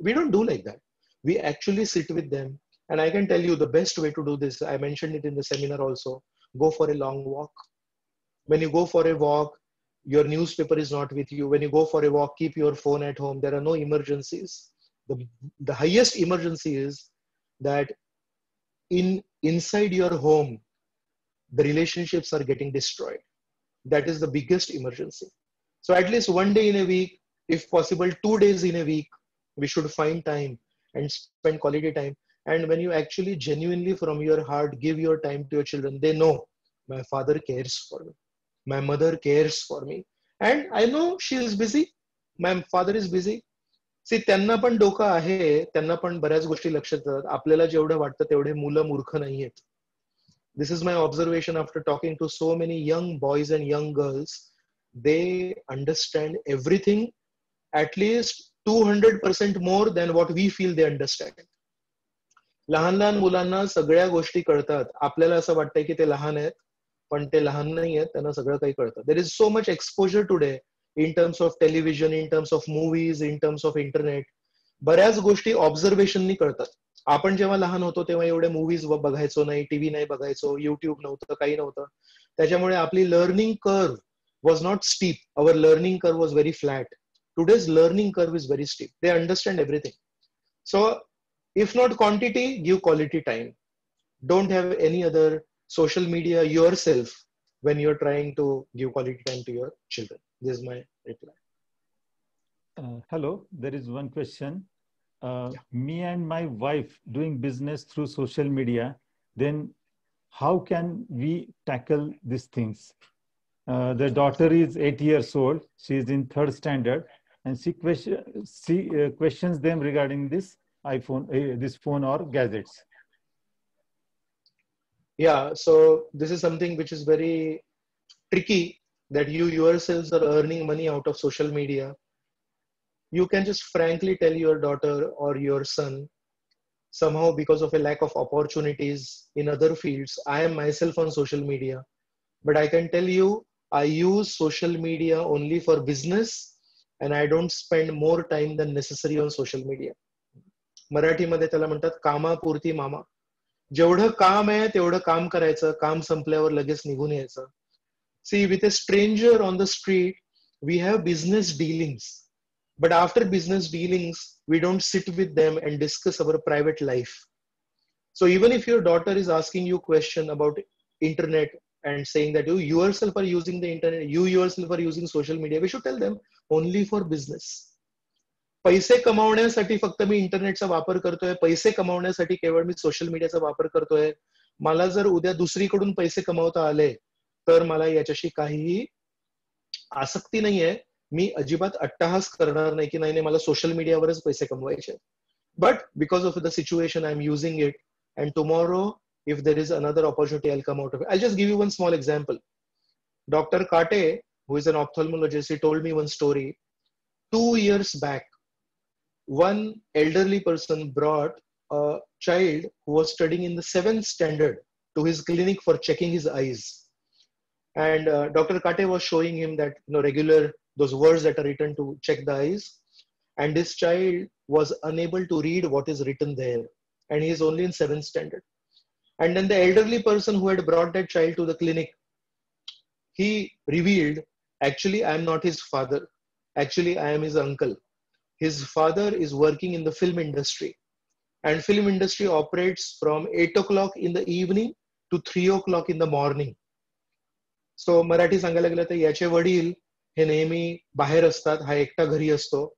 We don't do like that. We actually sit with them. And I can tell you the best way to do this, I mentioned it in the seminar also, go for a long walk. When you go for a walk, your newspaper is not with you. When you go for a walk, keep your phone at home. There are no emergencies. The highest emergency is that inside your home, the relationships are getting destroyed. That is the biggest emergency. So at least one day in a week, if possible 2 days in a week, we should find time and spend quality time. And when you actually genuinely from your heart give your time to your children, they know my father cares for me, my mother cares for me, and I know she is busy, my father is busy. See, त्यांना पण डोकं आहे, त्यांना पण बऱ्याच गोष्टी लक्षात येतात. आपल्याला जेवढं वाटतं तेवढे मुलं मूर्ख नाहीयेत. This is my observation after talking to so many young boys and young girls. They understand everything at least 200% more than what we feel they understand. लहान लहान मुलांना सगळ्या गोष्टी कळतात. आपल्याला असं वाटतंय की ते लहान आहेत, पण ते लहान नाही आहेत, त्यांना सगळं काही कळतं. There is so much exposure today in terms of television, in terms of movies, in terms of internet. बऱ्याच गोष्टी ऑब्झर्वेशननी कळतात. आपण जेव्हा लहान होतो तेव्हा एवढे मूवीज बघायचो नाही, टीव्ही नाही बघायचो, युट्यूब नव्हतं, काही नव्हतं. त्याच्यामुळे आपली learning curve was not steep. Our learning curve was very flat. Today's learning curve is very steep. They understand everything. So if not quantity, give quality time. Don't have any other social media yourself when you're trying to give quality time to your children. This is my reply. Hello, there is one question. Me and my wife doing business through social media, then how can we tackle these things? The daughter is 8 years old. She is in 3rd standard. And she questions them regarding this iPhone, this phone or gadgets. Yeah, so this is something which is very tricky, that you yourselves are earning money out of social media. You can just frankly tell your daughter or your son, somehow because of a lack of opportunities in other fields, I am myself on social media, but I can tell you, I use social media only for business. And I don't spend more time than necessary on social media. मराठीमध्ये त्याला म्हणतात कामापुरती मामा. जेवढं काम आहे तेवढं काम करायचं, काम संपल्यावर लगेच निघून यायचं. See, with a stranger on the street, we have business dealings. But after business dealings, we don't sit with them and discuss our private life. So even if your daughter is asking you question about internet and saying that you yourself are using the internet, you yourself are using social media, we should tell them only for business. पैसे कमावण्यासाठी फक्त मी इंटरनेटचा वापर करतोय, पैसे कमावण्यासाठी केवळ मी social मीडियाचा वापर करतोय. मला जर उद्या दुसरीकडून पैसे कमावता आले तर मला याच्याशी काहीही आसक्ती नाहीये. मी अजिबात अट्टहास करणार नाही की नाही मला सोशल मीडियावरच पैसे कमवायचे. But because of the situation, I'm using it. And tomorrow, if there is another opportunity, I'll come out of it. I'll just give you one small example. Dr. Kate, who is an ophthalmologist, he told me one story. 2 years back, one elderly person brought a child who was studying in the 7th standard to his clinic for checking his eyes. And Dr. Kate was showing him that, regular, those words that are written to check the eyes. And this child was unable to read what is written there. And he is only in 7th standard. And then the elderly person who had brought that child to the clinic, he revealed, actually, I am not his father. Actually, I am his uncle. his father is working in the film industry, and film industry operates from 8 o'clock in the evening to 3 o'clock in the morning. सो मराठी सांगायला गेलं तर याचे वडील हे नेहमी बाहेर असतात, हा एकटा घरी असतो.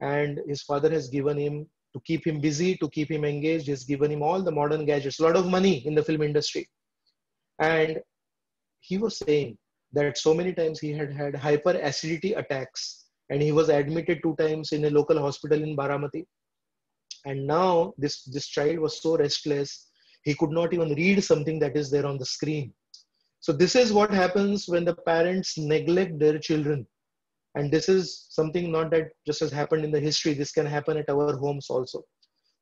And his father has given him, to keep him busy, to keep him engaged, he's given him all the modern gadgets, a lot of money in the film industry. And he was saying that so many times he had had hyper acidity attacks, and he was admitted 2 times in a local hospital in Baramati. And now this child was so restless, he could not even read something that is there on the screen. So this is what happens when the parents neglect their children. And this is something not that just has happened in the history. This can happen at our homes also.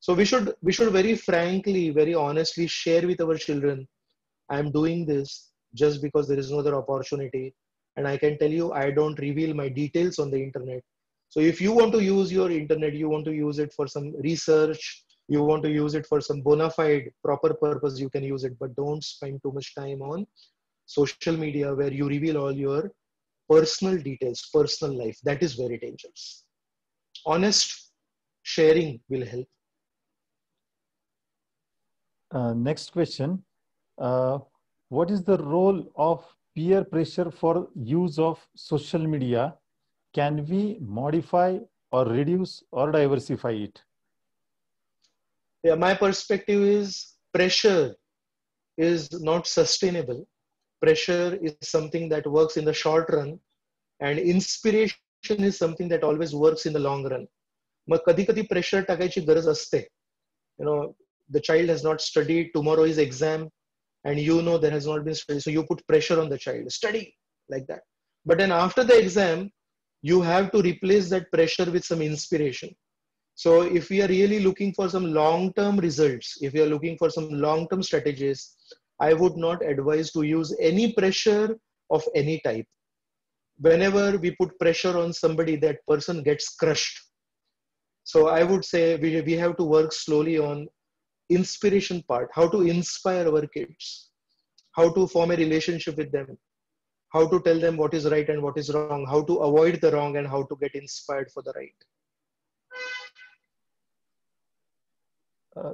So we should very frankly, very honestly share with our children, I am doing this just because there is no other opportunity. And I can tell you, I don't reveal my details on the internet. So if you want to use your internet, you want to use it for some research, you want to use it for some bona fide proper purpose, you can use it, but don't spend too much time on social media where you reveal all your personal details, personal life. That is very dangerous. Honest sharing will help. Next question. What is the role of peer pressure for use of social media? Can we modify or reduce or diversify it? Yeah, my perspective is pressure is not sustainable. Pressure is something that works in the short run, and inspiration is something that always works in the long run. मग कधी कधी pressure टाकायची गरज असते. You know, the child has not studied, tomorrow is exam, and you know there has not been study, so you put pressure on the child, study, like that. But then after the exam, you have to replace that pressure with some inspiration. So if we are really looking for some long-term results, if we are looking for some long-term strategies, I would not advise to use any pressure of any type. Whenever we put pressure on somebody, that person gets crushed. So I would say we have to work slowly on inspiration part, how to inspire our kids, how to form a relationship with them, how to tell them what is right and what is wrong, how to avoid the wrong and how to get inspired for the right.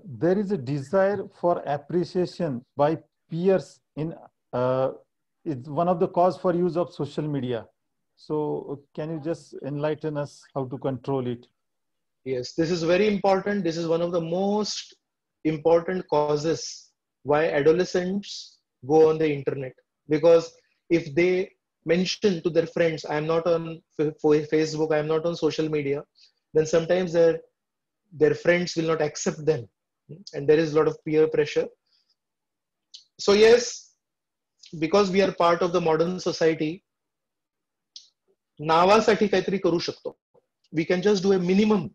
There is a desire for appreciation by peers in it's one of the cause for use of social media. So can you just enlighten us how to control it? Yes, this is very important. This is one of the most important causes why adolescents go on the internet. Because if they mention to their friends, I'm not on Facebook, I'm not on social media, then sometimes their friends will not accept them. And there is a lot of peer pressure. So yes, because we are part of the modern society, नावासाठी काहीतरी करू शकतो. We can just do a minimum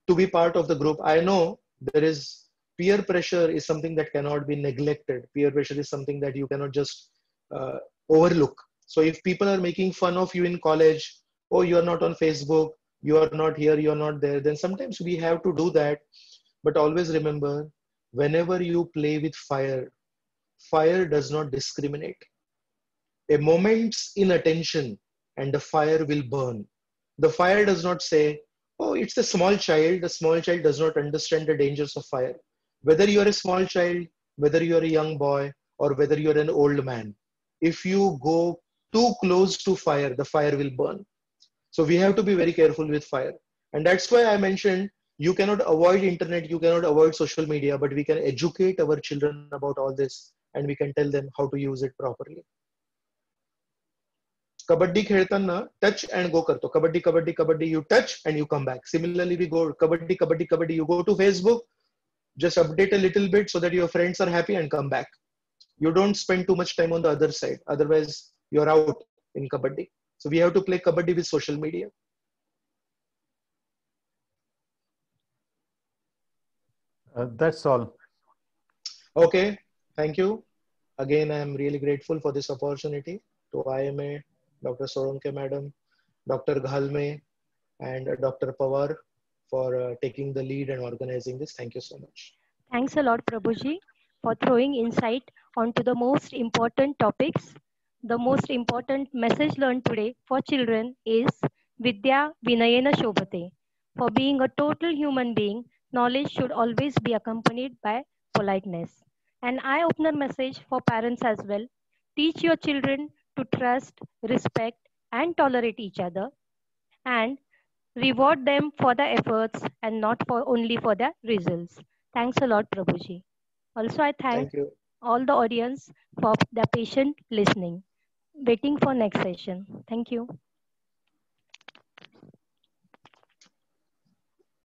to be part of the group. I know there is peer pressure is something that cannot be neglected. Peer pressure is something that you cannot just overlook. So if people are making fun of you in college, oh, you are not on Facebook, you are not here, you are not there, then sometimes we have to do that. But always remember, whenever you play with fire, fire does not discriminate. A moment's inattention and the fire will burn. The fire does not say, oh, it's a small child. The small child does not understand the dangers of fire. Whether you are a small child, whether you are a young boy, or whether you are an old man, if you go too close to fire, the fire will burn. So we have to be very careful with fire. And that's why I mentioned you cannot avoid internet, you cannot avoid social media, but we can educate our children about all this and we can tell them how to use it properly. Kabaddi खेळताना touch and go करतो. Kabaddi kabaddi kabaddi, you touch and you come back. Similarly we go kabaddi kabaddi kabaddi, you go to Facebook, just update a little bit so that your friends are happy and come back. You don't spend too much time on the other side, otherwise you're out in kabaddi. So we have to play kabaddi with social media. That's all. Okay, thank you again. I am really grateful for this opportunity to IMA, Dr. Soronke madam, Dr. Ghalme, and Dr. Pawar for taking the lead and organizing this. Thank you so much. Thanks a lot, Prabhuji, for throwing insight onto the most important topics. The most important message learned today for children is Vidya Vinayena Shobhate. For being a total human being, knowledge should always be accompanied by politeness. An eye-opener message for parents as well. Teach your children to trust, respect, and tolerate each other, and reward them for the efforts and not for only for the results. Thanks a lot, Prabhuji. Also, I thank Thank you. all the audience for the patient listening. Waiting for next session. Thank you.